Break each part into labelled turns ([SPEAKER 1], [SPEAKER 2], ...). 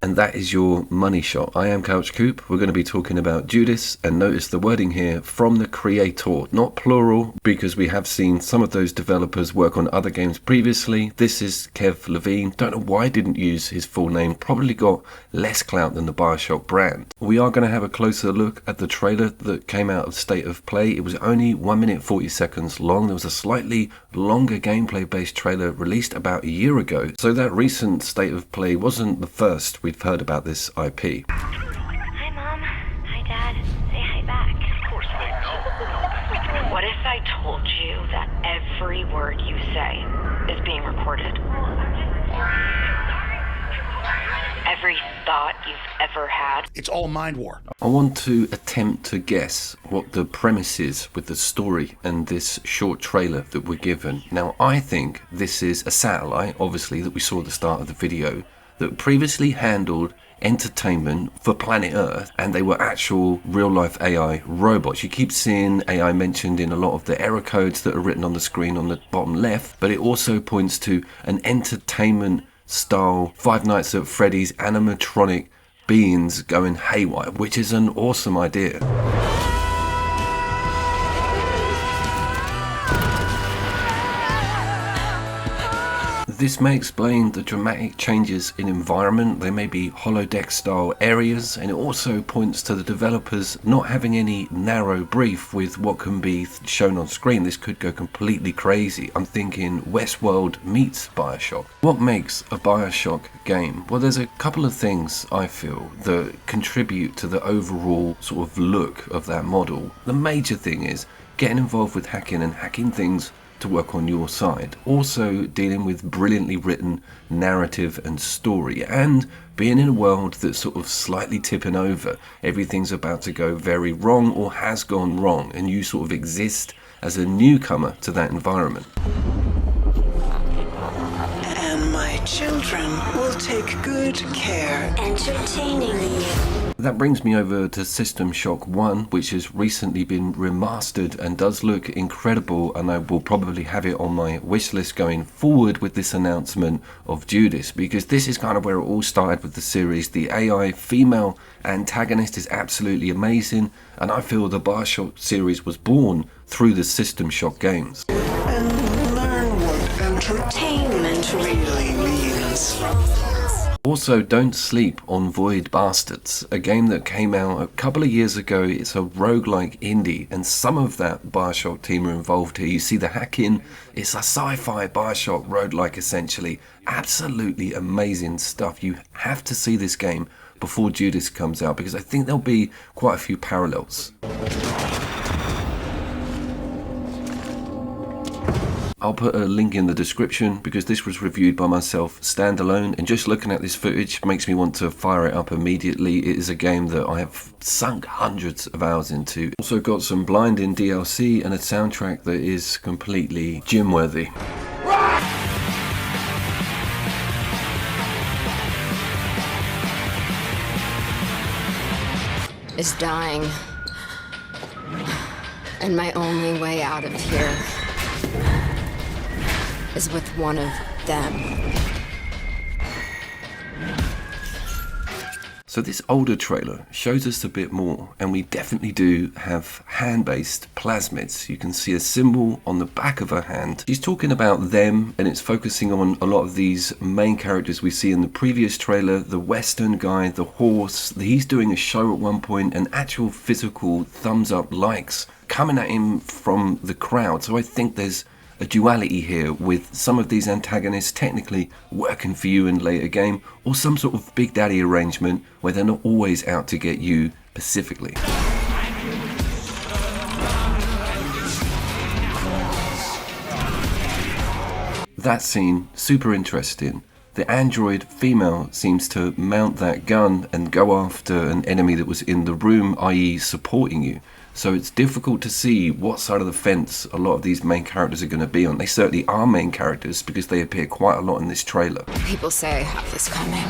[SPEAKER 1] and that is your money shot. I am Couch Coop. We're going to be talking about Judas, and notice the wording here, from the creator, not plural, because we have seen some of those developers work on other games previously. This is Ken Levine. Don't know why I didn't use his full name. Probably got less clout than the BioShock brand. We are going to have a closer look at the trailer that came out of State of Play. It was only 1 minute 40 seconds long. There was a slightly longer gameplay based trailer released about a year ago, so that recent State of Play wasn't the first we've heard about this IP.
[SPEAKER 2] Hi Mom. Hi Dad. Say hi back.
[SPEAKER 3] Of course they know.
[SPEAKER 2] What if I told you that every word you say is being recorded? Every thought you've ever had.
[SPEAKER 3] It's all mind war.
[SPEAKER 1] I want to attempt to guess what the premise is with the story and this short trailer that we're given. Now, I think this is a satellite, obviously, that we saw at the start of the video, that previously handled entertainment for planet Earth, and they were actual real-life AI robots. You keep seeing AI mentioned in a lot of the error codes that are written on the screen on the bottom left, but it also points to an entertainment style Five Nights at Freddy's animatronic beings going haywire, which is an awesome idea. This may explain the dramatic changes in environment. They may be holodeck style areas, and it also points to the developers not having any narrow brief with what can be shown on screen. This could go completely crazy. I'm thinking Westworld meets BioShock. What makes a BioShock game? Well, there's a couple of things I feel that contribute to the overall sort of look of that model. The major thing is getting involved with hacking and hacking things to work on your side. Also dealing with brilliantly written narrative and story, and being in a world that's sort of slightly tipping over. Everything's about to go very wrong or has gone wrong, and you sort of exist as a newcomer to that environment.
[SPEAKER 4] And my children will take good care
[SPEAKER 2] Entertaining you.
[SPEAKER 1] That brings me over to System Shock 1, which has recently been remastered and does look incredible, and I will probably have it on my wish list going forward with this announcement of Judas, because this is kind of where it all started with the series. The AI female antagonist is absolutely amazing, and I feel the BioShock series was born through the System Shock games.
[SPEAKER 4] and learn what entertainment really means.
[SPEAKER 1] Also, don't sleep on Void Bastards, a game that came out a couple of years ago. It's a roguelike indie, and some of that BioShock team are involved here. You see the hacking, it's a sci-fi BioShock roguelike essentially. Absolutely amazing stuff. You have to see this game before Judas comes out, because I think there'll be quite a few parallels. I'll put a link in the description, because this was reviewed by myself standalone, and just looking at this footage makes me want to fire it up immediately. It is a game that I have sunk hundreds of hours into. Also got some blinding DLC and a soundtrack that is completely gym-worthy.
[SPEAKER 5] Is dying. And my only way out of here is with one of them.
[SPEAKER 1] So this older trailer shows us a bit more, and we definitely do have hand-based plasmids. You can see a symbol on the back of her hand. She's talking about them, and it's focusing on a lot of these main characters we see in the previous trailer. The Western guy, the horse, he's doing a show at one point, and actual physical thumbs up likes coming at him from the crowd. So I think there's a duality here, with some of these antagonists technically working for you in later game, or some sort of Big Daddy arrangement where they're not always out to get you specifically. That scene, super interesting. The android female seems to mount that gun and go after an enemy that was in the room, i.e. supporting you. So it's difficult to see what side of the fence a lot of these main characters are going to be on. They certainly are main characters, because they appear quite a lot in this trailer.
[SPEAKER 5] People say I have this coming.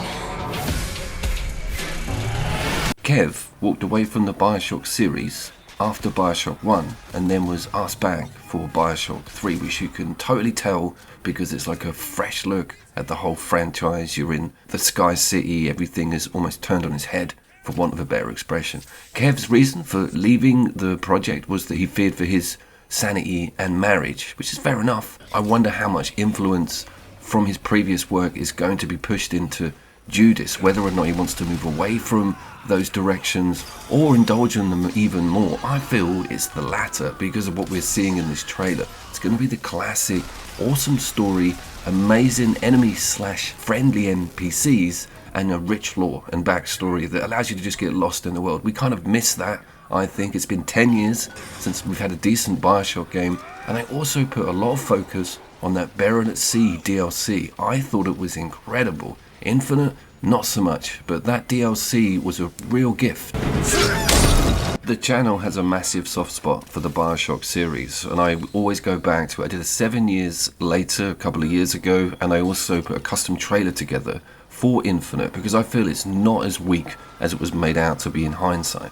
[SPEAKER 1] Kev walked away from the BioShock series after BioShock 1 and then was asked back for BioShock 3, which you can totally tell because it's like a fresh look at the whole franchise. You're in the Sky City, everything is almost turned on its head, for want of a better expression. Kev's reason for leaving the project was that he feared for his sanity and marriage, which is fair enough. I wonder how much influence from his previous work is going to be pushed into Judas, whether or not he wants to move away from those directions or indulge in them even more. I feel it's the latter because of what we're seeing in this trailer. It's going to be the classic, awesome story, amazing enemy/friendly NPCs, and a rich lore and backstory that allows you to just get lost in the world. We kind of miss that, I think. It's been 10 years since we've had a decent BioShock game, and I also put a lot of focus on that Burial at Sea DLC. I thought it was incredible. Infinite, not so much, but that DLC was a real gift. The channel has a massive soft spot for the BioShock series, and I always go back to it. I did a 7 years later, a couple of years ago, and I also put a custom trailer together for Infinite because I feel it's not as weak as it was made out to be in hindsight.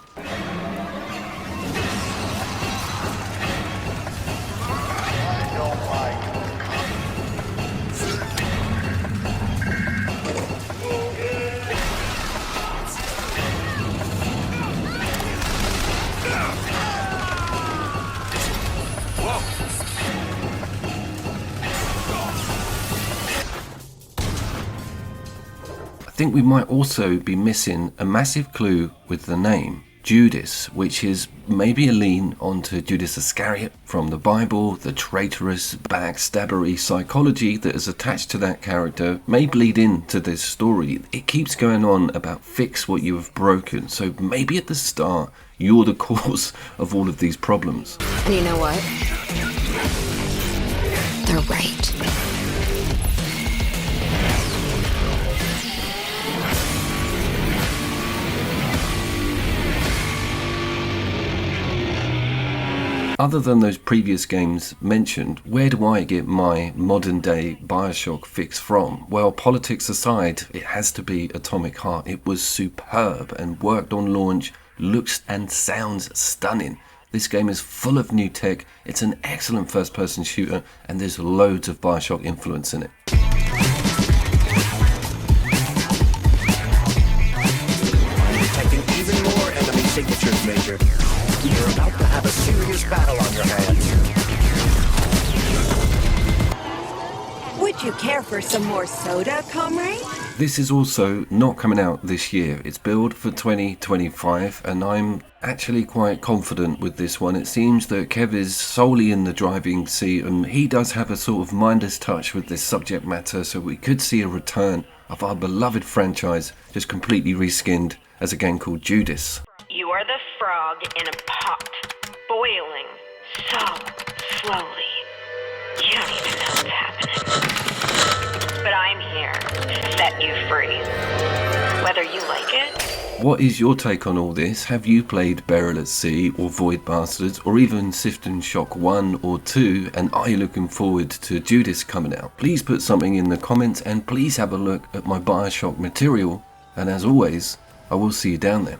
[SPEAKER 1] I think we might also be missing a massive clue with the name Judas, which is maybe a lean onto Judas Iscariot from the Bible. The traitorous, backstabbery psychology that is attached to that character may bleed into this story. It keeps going on about fix what you have broken, so maybe at the start you're the cause of all of these problems.
[SPEAKER 5] And you know what? They're right.
[SPEAKER 1] Other than those previous games mentioned, where do I get my modern day BioShock fix from? Well, politics aside, it has to be Atomic Heart. It was superb and worked on launch, looks and sounds stunning. This game is full of new tech, it's an excellent first person shooter, and there's loads of BioShock influence in it.
[SPEAKER 3] Detecting even more enemy signatures, Major. You're about to have a serious battle on your hands.
[SPEAKER 6] Would you care for some more soda, comrade?
[SPEAKER 1] This is also not coming out this year. It's billed for 2025, and I'm actually quite confident with this one. It seems that Kev is solely in the driving seat, and he does have a sort of mindless touch with this subject matter, so we could see a return of our beloved franchise just completely reskinned as a game called Judas.
[SPEAKER 2] You are the frog in a pot, boiling so slowly. You don't even know what's happening. But I'm here to set you free, whether you like it.
[SPEAKER 1] What is your take on all this? Have you played Burial at Sea or Void Bastards or even System Shock 1 or 2, and are you looking forward to Judas coming out? Please put something in the comments, and please have a look at my BioShock material, and as always, I will see you down there.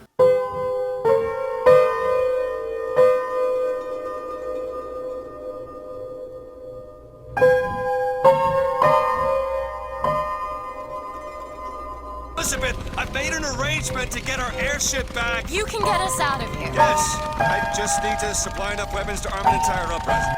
[SPEAKER 7] Elizabeth, I've made an arrangement to get our airship back.
[SPEAKER 5] You can get us out of here.
[SPEAKER 7] Yes, I just need to supply enough weapons to arm an entire uprising.